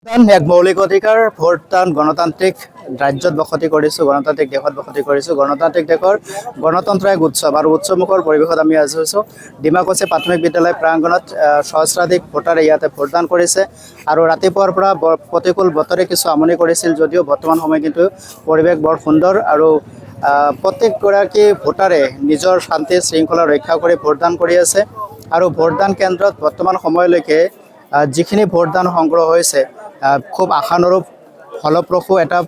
এক মৌলিক অধিকাৰ ভোটদান গণতান্ত্ৰিক ৰাজ্যত বসতি কৰিছোঁ, গণতান্ত্ৰিক দেশত বসতি কৰিছোঁ। গণতান্ত্ৰিক দেশৰ গণতন্ত্ৰ এক উৎসৱ আৰু উৎসৱমুখৰ পৰিৱেশত আমি আজি হৈছোঁ ডিমাকুছী প্ৰাথমিক বিদ্যালয় প্ৰাংগণত। সহস্ৰাধিক ভোটাৰে ইয়াতে ভোটদান কৰিছে আৰু ৰাতিপুৱাৰ পৰা প্ৰতিকূল বতৰে কিছু আমনি কৰিছিল যদিও বৰ্তমান সময় কিন্তু পৰিৱেশ বৰ সুন্দৰ আৰু প্ৰত্যেকগৰাকী ভোটাৰে নিজৰ শান্তি শৃংখলা ৰক্ষা কৰি ভোটদান কৰি আছে। আৰু ভোটদান কেন্দ্ৰত বৰ্তমান সময়লৈকে যিখিনি ভোটদান সংগ্ৰহ হৈছে খুব আশানুৰূপ ফলপ্ৰসূ এটা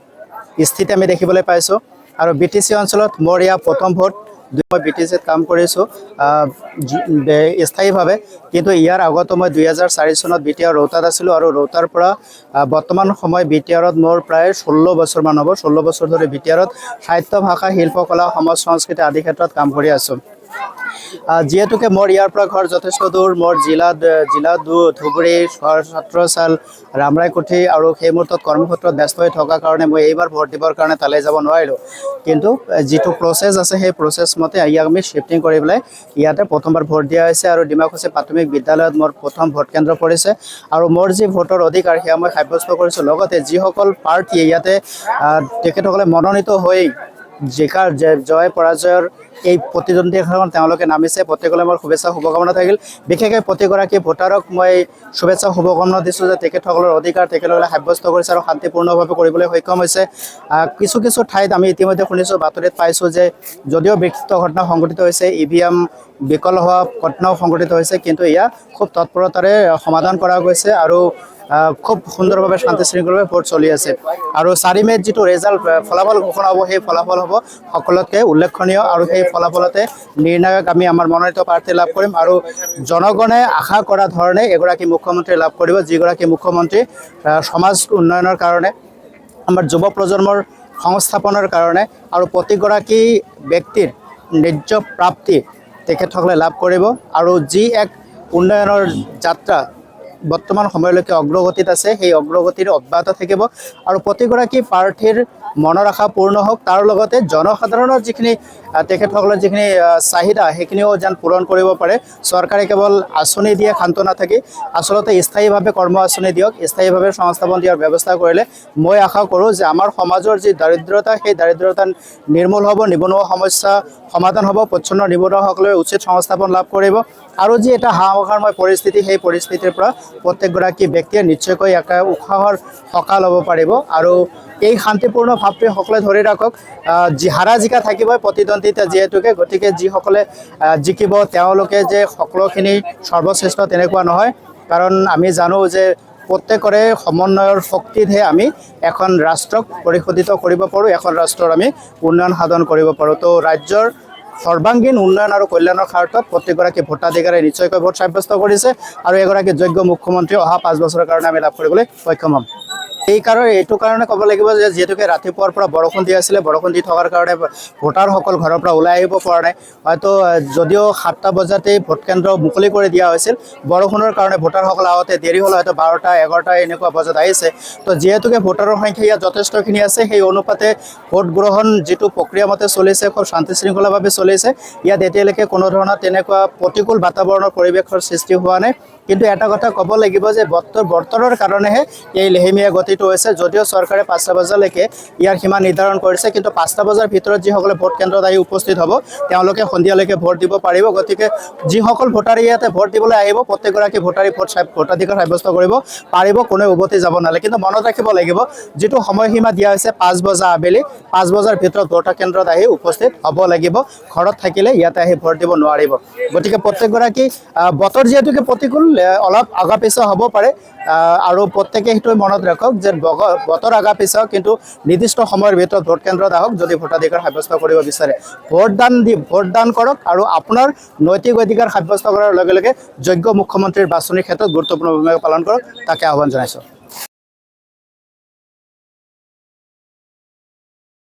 স্থিতি আমি দেখিবলৈ পাইছোঁ। আৰু BTC অঞ্চলত মোৰ ইয়াৰ প্ৰথম ভোট। মই BTCত কাম কৰিছোঁ স্থায়ীভাৱে, কিন্তু ইয়াৰ আগতো মই 2004 চনত BTR ৰৌতাত আছিলোঁ আৰু ৰৌতাৰ পৰা বৰ্তমান সময় BTRত মোৰ প্ৰায় 16 বছৰমান হ'ব। 16 বছৰ ধৰি BTRত সাহিত্য ভাষা শিল্পকলা সমাজ সংস্কৃতি আদি ক্ষেত্ৰত কাম কৰি আছোঁ। যিহেতুকে মোৰ ইয়াৰ পৰা ঘৰ যথেষ্ট দূৰ, মোৰ জিলা ধুবুৰী, ছাত্ৰছাল, ৰামৰায়কুঠি আৰু সেই মুহূৰ্তত কৰ্মক্ষেত্ৰত ব্যস্ত হৈ থকাৰ কাৰণে মই এইবাৰ ভোট দিবৰ কাৰণে তালৈ যাব নোৱাৰিলোঁ। কিন্তু যিটো প্ৰচেছ আছে সেই প্ৰচেছ মতে ইয়াক আমি শ্বিফটিং কৰি পেলাই ইয়াতে প্ৰথমবাৰ ভোট দিয়া হৈছে আৰু ডিমাকুছী প্ৰাথমিক বিদ্যালয়ত মোৰ প্ৰথম ভোট কেন্দ্ৰ পৰিছে। আৰু মোৰ যি ভোটৰ অধিকাৰ সেয়া মই সাব্যস্ত কৰিছোঁ। লগতে যিসকল প্ৰাৰ্থীয়ে ইয়াতে তেখেতসকলে মনোনীত হৈ জয় পৰাজয়ৰ এই প্ৰতিদ্বন্দ্বিতাখন তেওঁলোকে নামিছে, প্ৰত্যেকলৈ মোৰ শুভেচ্ছা শুভকামনা থাকিল। বিশেষকৈ প্ৰতিগৰাকী ভোটাৰক মই শুভেচ্ছা শুভকামনা দিছোঁ যে তেখেতসকলৰ অধিকাৰ তেখেতসকলে সাব্যস্ত কৰিছে আৰু শান্তিপূৰ্ণভাৱে কৰিবলৈ সক্ষম হৈছে। কিছু ঠাইত আমি ইতিমধ্যে শুনিছোঁ, বাতৰিত পাইছোঁ যে যদিও বিক্ষিপ্ত ঘটনা সংঘটিত হৈছে, EVM বিকল হোৱা ঘটনাও সংঘটিত হৈছে, কিন্তু এয়া খুব তৎপৰতাৰে সমাধান কৰা গৈছে আৰু খুব সুন্দৰভাৱে শান্তি শৃংখলাভাৱে ভোট চলি আছে। আৰু 4 মে'ত যিটো ৰেজাল্ট ফলাফল ঘোষণা হ'ব সেই ফলাফল হ'ব সকলোতকৈ উল্লেখনীয় আৰু সেই ফলাফলতে নিৰ্ণায়ক আমি আমাৰ মনোনীত প্ৰাৰ্থী লাভ কৰিম আৰু জনগণে আশা কৰা ধৰণে এগৰাকী মুখ্যমন্ত্ৰী লাভ কৰিব, যিগৰাকী মুখ্যমন্ত্ৰী সমাজ উন্নয়নৰ কাৰণে, আমাৰ যুৱ প্ৰজন্মৰ সংস্থাপনৰ কাৰণে আৰু প্ৰতিগৰাকী ব্যক্তিৰ ন্যায্য প্ৰাপ্তি তেখেতসকলে লাভ কৰিব। আৰু যি এক উন্নয়নৰ যাত্ৰা বৰ্তমান সময়লৈকে অগ্ৰগতিত আছে সেই অগ্ৰগতিৰ অব্যাহত থাকিব আৰু প্ৰতিগৰাকী প্ৰাৰ্থীৰ মনৰ আশা পূৰ্ণ হওক, তাৰ লগতে জনসাধাৰণৰ যিখিনি তেখেতসকলৰ যিখিনি চাহিদা সেইখিনিও যেন পূৰণ কৰিব পাৰে। চৰকাৰে কেৱল আঁচনি দিয়ে ক্ষান্ত নাথাকি আচলতে স্থায়ীভাৱে কৰ্ম আঁচনি দিয়ক, স্থায়ীভাৱে সংস্থাপন দিয়াৰ ব্যৱস্থা কৰিলে মই আশা কৰোঁ যে আমাৰ সমাজৰ যি দাৰিদ্ৰতা সেই দাৰিদ্ৰতা নিৰ্মূল হ'ব, নিবনুৱা সমস্যা সমাধান হ'ব, প্ৰচ্ছন্ন নিবনুৱাসকলে উচিত সংস্থাপন লাভ কৰিব আৰু যি এটা হাহাকাৰময় পৰিস্থিতি সেই পৰিস্থিতিৰ পৰা প্ৰত্যেকগৰাকী ব্যক্তিয়ে নিশ্চয়কৈ এটা উশাহৰ সকাহ ল'ব পাৰিব। আৰু এই শান্তিপূৰ্ণ ভাৱটোৱে সকলোৱে ধৰি ৰাখক। হাৰা জিকা থাকিবই প্ৰতিদ্বন্দ্বিতা যিহেতুকে, গতিকে যিসকলে জিকিব তেওঁলোকে যে সকলোখিনি সৰ্বশ্ৰেষ্ঠ তেনেকুৱা নহয়, কাৰণ আমি জানো যে প্ৰত্যেকৰে সমন্বয়ৰ শক্তিতহে আমি এখন ৰাষ্ট্ৰক পৰিশোধিত কৰিব পাৰোঁ, এখন ৰাষ্ট্ৰৰ আমি উন্নয়ন সাধন কৰিব পাৰোঁ। তো ৰাজ্যৰ সৰ্বাংগীন উন্নয়ন আৰু কল্যাণৰ স্বাৰ্থত প্ৰত্যেকগৰাকী ভোটাধিকাৰে নিশ্চয়কৈ ভোট সাব্যস্ত কৰিছে আৰু এগৰাকী যোগ্য মুখ্যমন্ত্ৰী অহা 5 বছৰৰ কাৰণে আমি লাভ কৰিবলৈ সক্ষম হ'ম। এইটো কাৰণে ক'ব লাগিব যে যিহেতুকে ৰাতিপুৱাৰ পৰা বৰষুণ দি আছিলে, বৰষুণ দি থকাৰ কাৰণে ভোটাৰসকল ঘৰৰ পৰা ওলাই আহিব পৰা নাই। হয়তো যদিও 7টা বজাতেই ভোটকেন্দ্ৰ মুকলি কৰি দিয়া হৈছিল, বৰষুণৰ কাৰণে ভোটাৰসকল আহোঁতে দেৰি হ'ল, হয়তো 12টা 11টা এনেকুৱা বজাত আহিছে। তো যিহেতুকে ভোটাৰৰ সংখ্যা ইয়াত যথেষ্টখিনি আছে, সেই অনুপাতে ভোট গ্ৰহণ যিটো প্ৰক্ৰিয়া মতে চলিছে খুব শান্তি শৃংখলাভাৱে চলিছে। ইয়াত এতিয়ালৈকে কোনো ধৰণৰ তেনেকুৱা প্ৰতিকূল বাতাবৰণৰ পৰিৱেশৰ সৃষ্টি হোৱা নাই। কিন্তু এটা কথা ক'ব লাগিব যে বতৰৰ কাৰণেহে এই লেহেমীয়া গতিটো হৈছে। যদিও চৰকাৰে 5টা বজালৈকে ইয়াৰ সীমা নিৰ্ধাৰণ কৰিছে, কিন্তু 5টা বজাৰ ভিতৰত যিসকলে ভোট কেন্দ্ৰত আহি উপস্থিত হ'ব তেওঁলোকে সন্ধিয়ালৈকে ভোট দিব পাৰিব। গতিকে যিসকল ভোটাৰে ইয়াতে ভোট দিবলৈ আহিব প্ৰত্যেকগৰাকী ভোটাৰে ভোটাধিকাৰ সাব্যস্ত কৰিব পাৰিব, কোনেও উভতি যাব নালাগে। কিন্তু মনত ৰাখিব লাগিব যিটো সময়সীমা দিয়া হৈছে 5 বজা আবেলি, 5 বজাৰ ভিতৰত ভোটাৰ কেন্দ্ৰত আহি উপস্থিত হ'ব লাগিব। ঘৰত থাকিলে ইয়াতে আহি ভোট দিব নোৱাৰিব। গতিকে প্ৰত্যেকগৰাকী বতৰ যিহেতুকে প্ৰতিকূল, অলপ আগা পিছা হ'ব পাৰে আৰু প্ৰত্যেকে সেইটো মনত ৰাখক যে বতৰ আগা পিছা, কিন্তু নিৰ্দিষ্ট সময়ৰ ভিতৰত ভোট কেন্দ্ৰত আহক যদি ভোটাধিকাৰ সাব্যস্ত কৰিব বিচাৰে। ভোটদান কৰক আৰু আপোনাৰ নৈতিক অধিকাৰ সাব্যস্ত কৰাৰ লগে লগে যোগ্য মুখ্যমন্ত্ৰীৰ বাছনিৰ ক্ষেত্ৰত গুৰুত্বপূৰ্ণ ভূমিকা পালন কৰক, তাকে আহ্বান জনাইছোঁ।